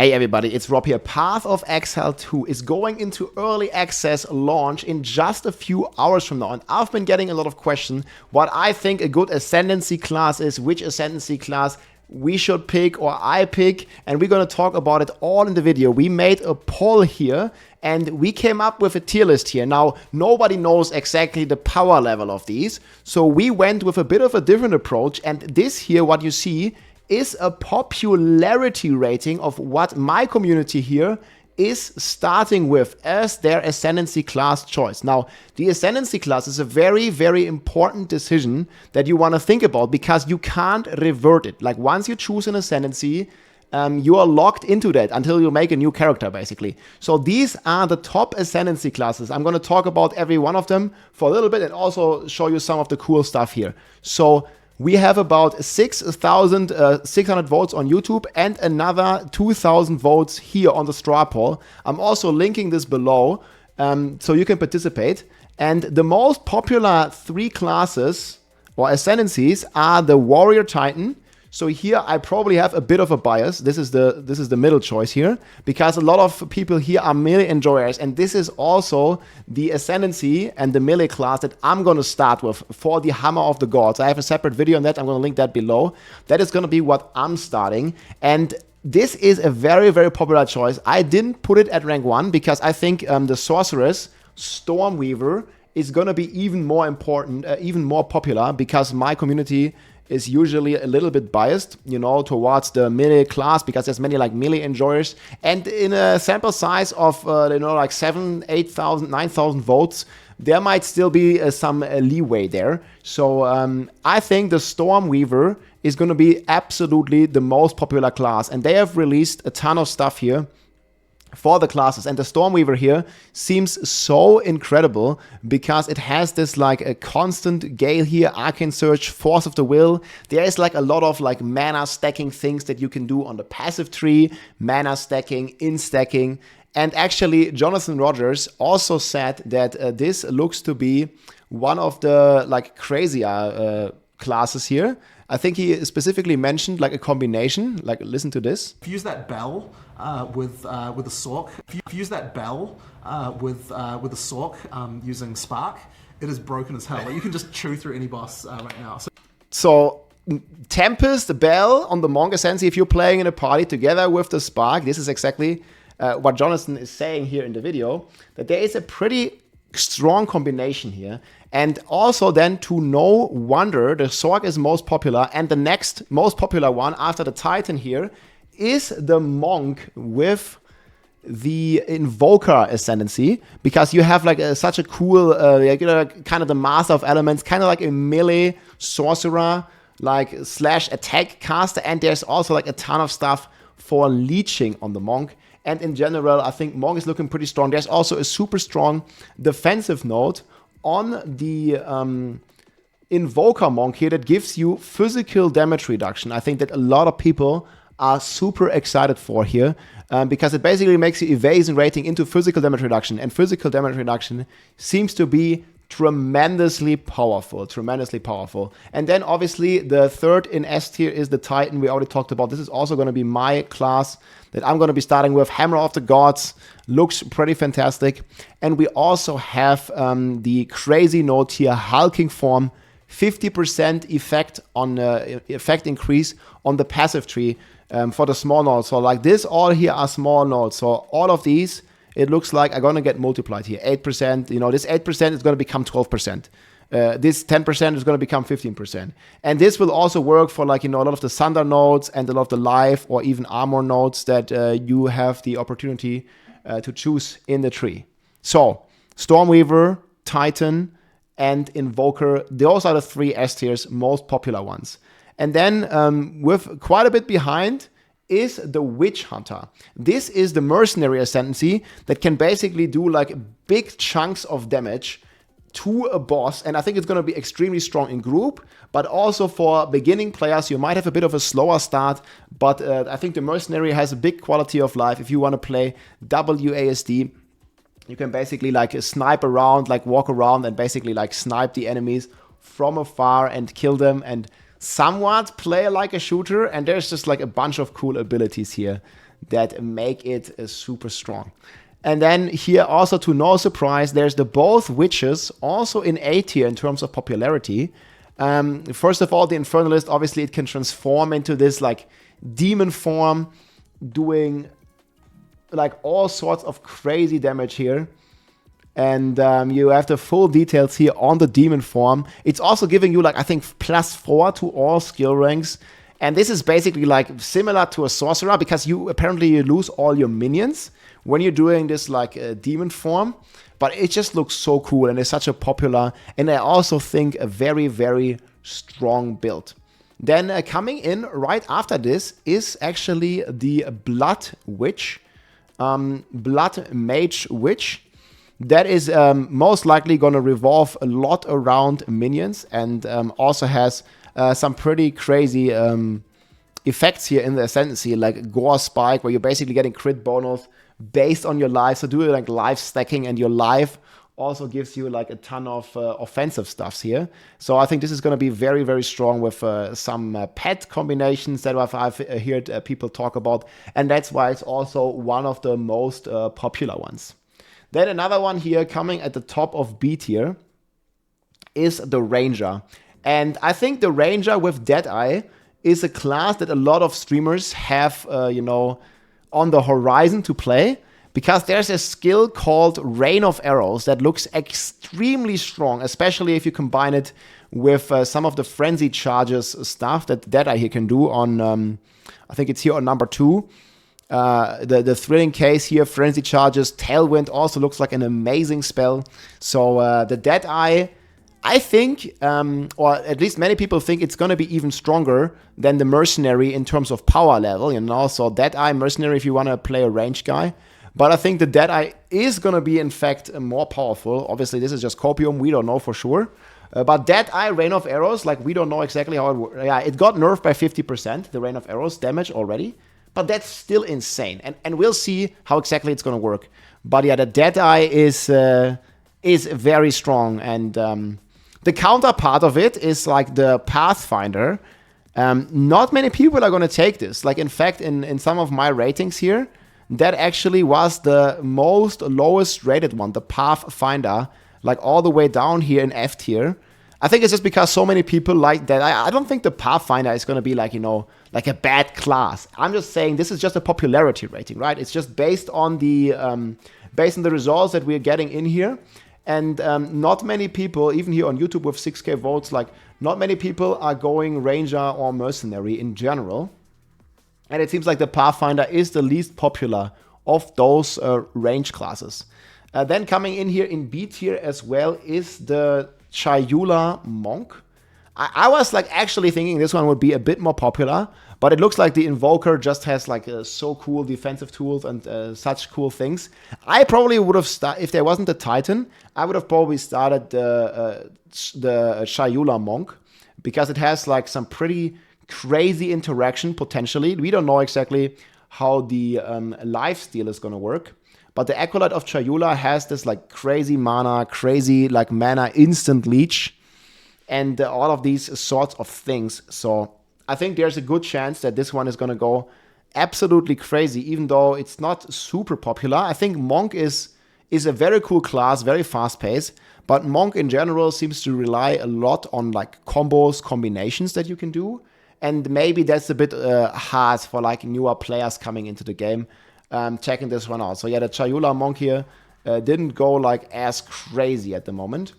Hey everybody, it's Rob here. Path of Exile 2 is going into early access launch in just a few hours from now. And I've been getting a lot of questions what I think a good Ascendancy class is, which Ascendancy class we should pick or I pick. And we're going to talk about it all in the video. We made a poll here and we came up with a tier list here. Now, nobody knows exactly the power level of these. So we went with a bit of a different approach. And this here, what you see, is a popularity rating of what my community here is starting with as their Ascendancy class choice. Now, the Ascendancy class is a very, very important decision that you want to think about because you can't revert it. Like once you choose an Ascendancy, you are locked into that until you make a new character, basically. So these are the top Ascendancy classes. I'm going to talk about every one of them for a little bit and also show you some of the cool stuff here. So we have about 6,600 votes on YouTube and another 2,000 votes here on the straw poll. I'm also linking this below so you can participate. And the most popular three classes or Ascendancies are the Warrior Titan. So here I probably have a bit of a bias. This is the middle choice here because a lot of people here are melee enjoyers, and this is also the Ascendancy and the melee class that I'm going to start with for the Hammer of the Gods. I have a separate video on that. I'm going to link that below. That is going to be what I'm starting, and this is a very, very popular choice. I didn't put it at rank 1 because I think the Sorceress Stormweaver is going to be even more important, even more popular because my community is usually a little bit biased, you know, towards the melee class because there's many like melee enjoyers. And in a sample size of, you know, like 7,000, 8,000, 9,000 votes, there might still be some leeway there. So I think the Stormweaver is going to be absolutely the most popular class. And they have released a ton of stuff here for the classes, and the Stormweaver here seems so incredible because it has this like a constant gale here, Arcane Surge, Force of the Will. There is like a lot of like mana stacking things that you can do on the passive tree, mana stacking, in stacking. And actually Jonathan Rogers also said that this looks to be one of the like crazier classes here. I think he specifically mentioned like a combination, like listen to this. If you use that bell with a Sork, if you use that bell with a Sork using Spark, it is broken as hell. Like, you can just chew through any boss right now. So Tempest, Bell on the Monk Ascendancy, if you're playing in a party together with the Spark, this is exactly what Jonathan is saying here in the video, that there is a pretty strong combination here. And also then, to no wonder, the Sork is most popular, and the next most popular one after the Titan here is the Monk with the Invoker Ascendancy, because you have like such a cool, kind of the Master of Elements, kind of like a melee sorcerer, like slash attack caster, and there's also like a ton of stuff for leeching on the Monk. And in general, I think Monk is looking pretty strong. There's also a super strong defensive node on the Invoker Monk here that gives you physical damage reduction. I think that a lot of people are super excited for here because it basically makes your evasion rating into physical damage reduction. And physical damage reduction seems to be tremendously powerful. And then obviously the third in S tier is the Titan we already talked about. This is also going to be my class that I'm going to be starting with. Hammer of the Gods looks pretty fantastic. And we also have the crazy node here, Hulking Form, 50% effect increase on the passive tree for the small nodes. So like this, all here are small nodes. So all of these, it looks like are going to get multiplied here. 8%, you know, this 8% is going to become 12%. This 10% is going to become 15%. And this will also work for like, you know, a lot of the Thunder nodes and a lot of the Life or even Armor nodes that you have the opportunity to choose in the tree. So Stormweaver, Titan, and Invoker, those are the three S tiers most popular ones. And then with quite a bit behind is the Witch Hunter. This is the mercenary ascendancy that can basically do like big chunks of damage to a boss, and I think it's going to be extremely strong in group, but also for beginning players, you might have a bit of a slower start, but I think the mercenary has a big quality of life. If you want to play WASD, you can basically like snipe around, like walk around and basically like snipe the enemies from afar and kill them and somewhat play like a shooter. And there's just like a bunch of cool abilities here that make it super strong. And then here also, to no surprise, there's the both witches also in A tier in terms of popularity. First of all, the Infernalist, obviously it can transform into this like demon form, doing like all sorts of crazy damage here. And you have the full details here on the demon form. It's also giving you like, I think, +4 to all skill ranks. And this is basically like similar to a sorcerer, because you lose all your minions when you're doing this like demon form. But it just looks so cool, and it's such a popular, and I also think a very, very strong build. Then coming in right after this is actually the Blood Witch, Blood Mage Witch. That is most likely going to revolve a lot around minions, and also has some pretty crazy effects here in the Ascendancy, like Gore Spike, where you're basically getting crit bonus based on your life. So doing like life stacking, and your life also gives you like a ton of offensive stuffs here. So I think this is going to be very, very strong with some pet combinations that I've heard people talk about. And that's why it's also one of the most popular ones. Then another one here coming at the top of B tier is the Ranger. And I think the Ranger with Deadeye is a class that a lot of streamers have, on the horizon to play, because there's a skill called Rain of Arrows that looks extremely strong, especially if you combine it with some of the frenzy charges stuff that Deadeye here can do on, I think it's here on number 2. The Thrilling Case here, Frenzy Charges, Tailwind also looks like an amazing spell. So the Deadeye, I think, or at least many people think, it's going to be even stronger than the Mercenary in terms of power level, So Deadeye, Mercenary if you want to play a range guy. But I think the Deadeye is going to be, in fact, more powerful. Obviously, this is just Copium. We don't know for sure. But Deadeye, Rain of Arrows, like, we don't know exactly how it works. Yeah, it got nerfed by 50%, the Rain of Arrows damage already. But that's still insane. And we'll see how exactly it's going to work. But yeah, the Deadeye is very strong. And the counterpart of it is like the Pathfinder. Not many people are going to take this. Like, in fact, in some of my ratings here, that actually was the most lowest rated one, the Pathfinder, like all the way down here in F tier. I think it's just because so many people like that. I don't think the Pathfinder is going to be like, like a bad class. I'm just saying this is just a popularity rating, right? It's just based on the results that we're getting in here. And not many people, even here on YouTube with 6K votes, like not many people are going Ranger or Mercenary in general. And it seems like the Pathfinder is the least popular of those range classes. Then coming in here in B tier as well is the Chayula Monk. I was like actually thinking this one would be a bit more popular, but it looks like the Invoker just has like so cool defensive tools and such cool things. I probably would have started, if there wasn't a Titan, I would have probably started the Chayula Monk, because it has like some pretty crazy interaction potentially. We don't know exactly how the lifesteal is going to work, but the Acolyte of Chayula has this like crazy mana instant leech, and all of these sorts of things. So I think there's a good chance that this one is going to go absolutely crazy, even though it's not super popular. I think Monk is a very cool class, very fast paced, but Monk in general seems to rely a lot on like combos, combinations that you can do. And maybe that's a bit hard for like newer players coming into the game, checking this one out. So yeah, the Chayula Monk here didn't go like as crazy at the moment.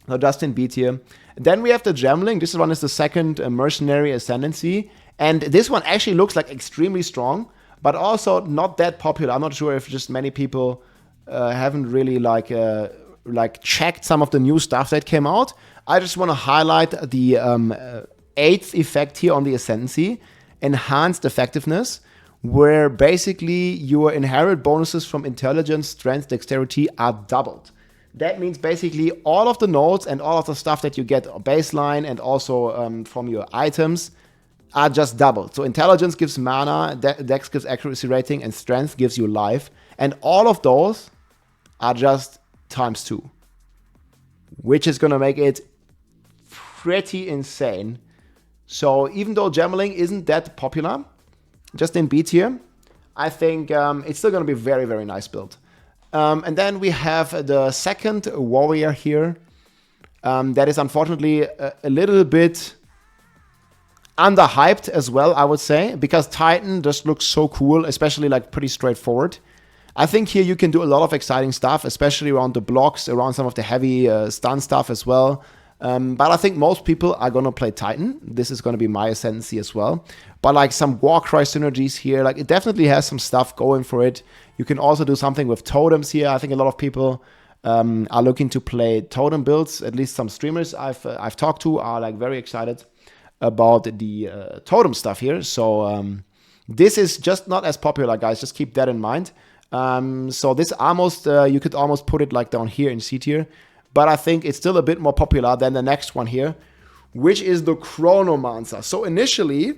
No, just in B tier. Then we have the Gemling. This one is the second Mercenary Ascendancy. And this one actually looks like extremely strong, but also not that popular. I'm not sure if just many people haven't really like checked some of the new stuff that came out. I just want to highlight the 8th effect here on the Ascendancy, Enhanced Effectiveness, where basically your inherent bonuses from Intelligence, Strength, Dexterity are doubled. That means basically all of the nodes and all of the stuff that you get baseline and also from your items are just doubled. So Intelligence gives mana, Dex gives accuracy rating, and Strength gives you life. And all of those are just ×2, which is going to make it pretty insane. So even though Gemling isn't that popular, just in B tier, I think it's still going to be very, very nice build. And then we have the second warrior here. That is unfortunately a little bit underhyped as well, I would say, because Titan just looks so cool, especially like pretty straightforward. I think here you can do a lot of exciting stuff, especially around the blocks, around some of the heavy stun stuff as well. But I think most people are going to play Titan. This is going to be my Ascendancy as well. But like some Warcry synergies here, like it definitely has some stuff going for it. You can also do something with totems here. I think a lot of people are looking to play totem builds. At least some streamers I've talked to are like very excited about the totem stuff here. So this is just not as popular, guys. Just keep that in mind. So this almost, you could almost put it like down here in C tier. But I think it's still a bit more popular than the next one here, which is the Chronomancer. So initially,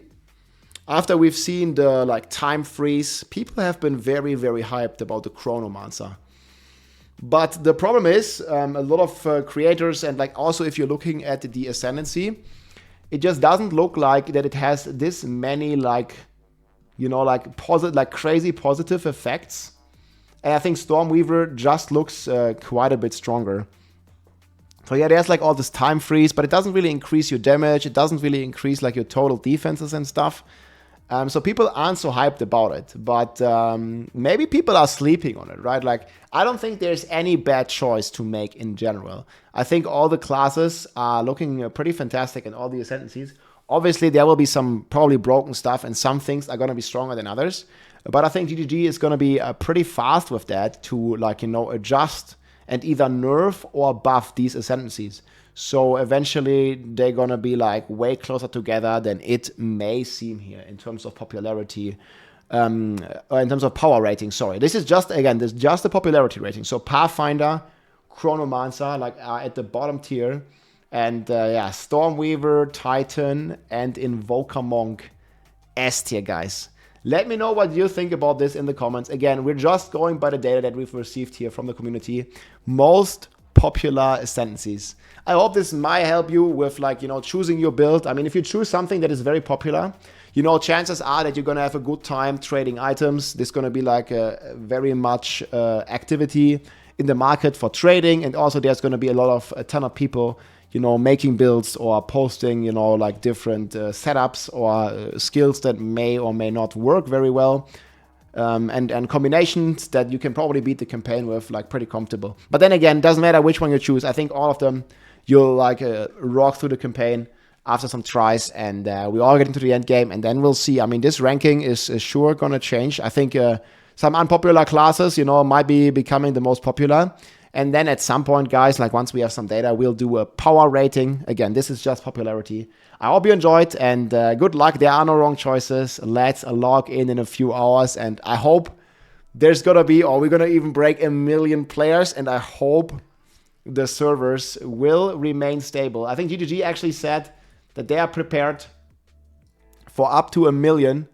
after we've seen the like time freeze, people have been very, very hyped about the Chronomancer. But the problem is, a lot of creators, and like also if you're looking at the Ascendancy, it just doesn't look like that it has this many like, you know, like crazy positive effects. And I think Stormweaver just looks quite a bit stronger. So yeah, there's like all this time freeze, but it doesn't really increase your damage. It doesn't really increase like your total defenses and stuff. So people aren't so hyped about it, but maybe people are sleeping on it, right? Like, I don't think there's any bad choice to make in general. I think all the classes are looking pretty fantastic in all the Ascendancies. Obviously, there will be some probably broken stuff, and some things are going to be stronger than others. But I think GGG is going to be pretty fast with that to, like, you know, adjust and either nerf or buff these Ascendancies. So eventually they're gonna be like way closer together than it may seem here in terms of popularity, or in terms of power rating. Sorry, this is just, again, this is just the popularity rating. So Pathfinder, Chronomancer, like are at the bottom tier, and yeah, Stormweaver, Titan, and Invoker Monk S tier, guys. Let me know what you think about this in the comments. Again, we're just going by the data that we've received here from the community. Most popular Ascendancies. I hope this might help you with, like, you know, choosing your build. I mean, if you choose something that is very popular, you know, chances are that you're going to have a good time trading items. There's going to be like a very much activity in the market for trading. And also there's going to be a ton of people, you know, making builds or posting, you know, like different setups or skills that may or may not work very well. And combinations that you can probably beat the campaign with, like, pretty comfortable. But then again, doesn't matter which one you choose. I think all of them, you'll like rock through the campaign after some tries, and we all get into the end game, and then we'll see. I mean, this ranking is sure gonna change. I think some unpopular classes, you know, might be becoming the most popular. And then at some point, guys, like once we have some data, we'll do a power rating. Again, this is just popularity. I hope you enjoyed, and good luck. There are no wrong choices. Let's log in a few hours, and I hope there's gonna be, or we're gonna even break 1 million players, and I hope the servers will remain stable. I think GGG actually said that they are prepared for up to 1 million.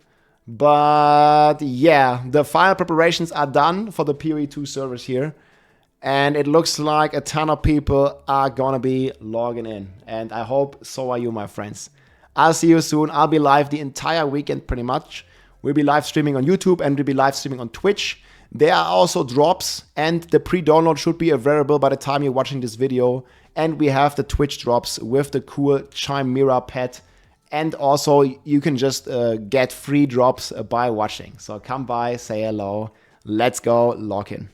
But yeah, the final preparations are done for the PoE2 servers here. And it looks like a ton of people are gonna be logging in. And I hope so are you, my friends. I'll see you soon. I'll be live the entire weekend pretty much. We'll be live streaming on YouTube, and we'll be live streaming on Twitch. There are also drops, and the pre-download should be available by the time you're watching this video. And we have the Twitch drops with the cool Chimera pet. And also you can just get free drops by watching. So come by, say hello. Let's go log in.